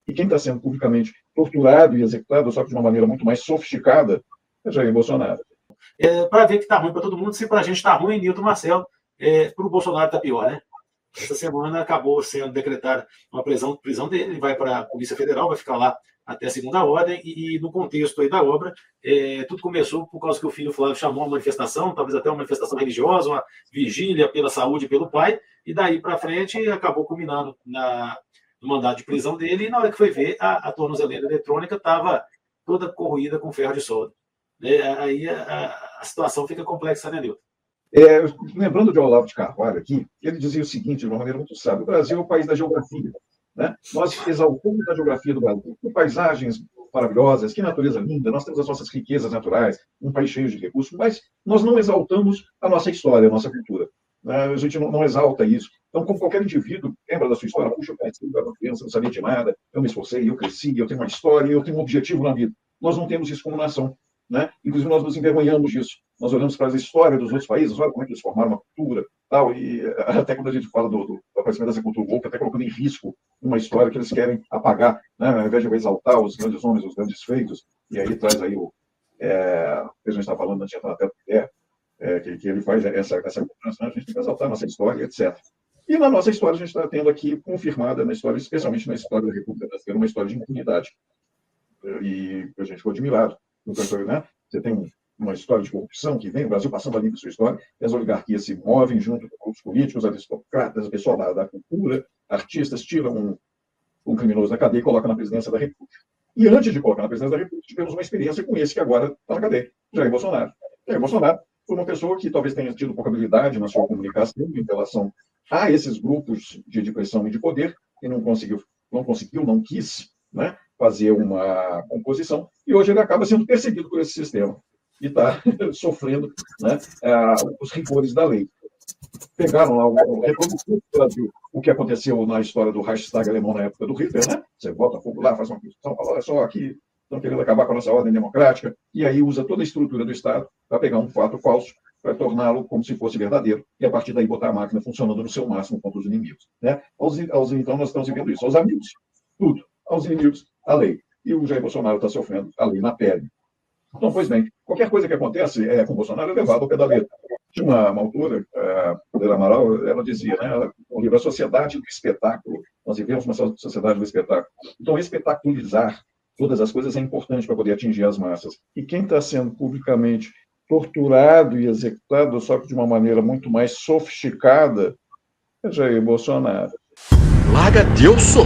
E quem está sendo publicamente torturado e executado, só que de uma maneira muito mais sofisticada, é Jair Bolsonaro. Para ver que está ruim para todo mundo, se para a gente está ruim, Nilton Marcelo, para o Bolsonaro está pior, né? Essa semana acabou sendo decretada uma prisão dele, ele vai para a Polícia Federal, vai ficar lá até a segunda ordem, e no contexto aí da obra, tudo começou por causa que o filho Flávio chamou uma manifestação, talvez até uma manifestação religiosa, uma vigília pela saúde e pelo pai, e daí para frente acabou culminando no mandado de prisão dele, e na hora que foi ver, a tornozeleira eletrônica estava toda corroída com ferro de solda. Aí a situação fica complexa, né, Nilton? Lembrando de Olavo de Carvalho aqui, ele dizia o seguinte, de uma maneira muito sábia: o Brasil é o país da geografia. Né? Nós exaltamos a geografia do Brasil, com paisagens maravilhosas, que natureza linda, nós temos as nossas riquezas naturais, um país cheio de recursos, mas nós não exaltamos a nossa história, a nossa cultura. Né? A gente não exalta isso. Então, como qualquer indivíduo lembra da sua história, puxa, eu era uma criança, não sabia de nada, eu me esforcei, eu cresci, eu tenho uma história, eu tenho um objetivo na vida. Nós não temos isso como nação. Né? Inclusive, nós nos envergonhamos disso. Nós olhamos para a história dos outros países, olha como é que eles formaram uma cultura, tal, e até quando a gente fala do aparecimento dessa cultura woke, até colocando em risco uma história que eles querem apagar, né? Ao invés de exaltar os grandes homens, os grandes feitos, e aí traz aí o que a gente está falando antes de entrar até do que ele faz essa cobrança, né? A gente tem que exaltar a nossa história, etc. E na nossa história, a gente está tendo aqui confirmada na história, especialmente na história da República Brasileira, uma história de impunidade. E a gente ficou admirado. Né? Você tem uma história de corrupção que vem, o Brasil passando a limpo sua história, e as oligarquias se movem junto com os políticos, aristocratas, o pessoal da cultura, artistas tiram um criminoso da cadeia e colocam na presidência da República. E antes de colocar na presidência da República, tivemos uma experiência com esse que agora está na cadeia, Jair Bolsonaro. Jair Bolsonaro foi uma pessoa que talvez tenha tido pouca habilidade na sua comunicação em relação a esses grupos de pressão e de poder, e não quis, né, fazer uma composição, e hoje ele acaba sendo perseguido por esse sistema e está sofrendo, né, os rigores da lei. Pegaram lá o que aconteceu na história do Reichstag alemão na época do Hitler, né? Você bota fogo lá, faz uma construção, fala, olha só, aqui estão querendo acabar com a nossa ordem democrática, e aí usa toda a estrutura do Estado para pegar um fato falso, para torná-lo como se fosse verdadeiro, e a partir daí botar a máquina funcionando no seu máximo contra os inimigos. Né? Então nós estamos vendo isso, aos amigos, tudo, aos inimigos, a lei. E o Jair Bolsonaro está sofrendo a lei na pele. Então, pois bem, qualquer coisa que acontece com o Bolsonaro é levado ao pé da letra. Tinha uma autora, Poder Amaral, ela dizia, né, o livro A Sociedade do Espetáculo, nós vivemos uma sociedade do espetáculo. Então, espetaculizar todas as coisas é importante para poder atingir as massas. E quem está sendo publicamente torturado e executado, só que de uma maneira muito mais sofisticada, é Jair Bolsonaro. Larga Deus, sou!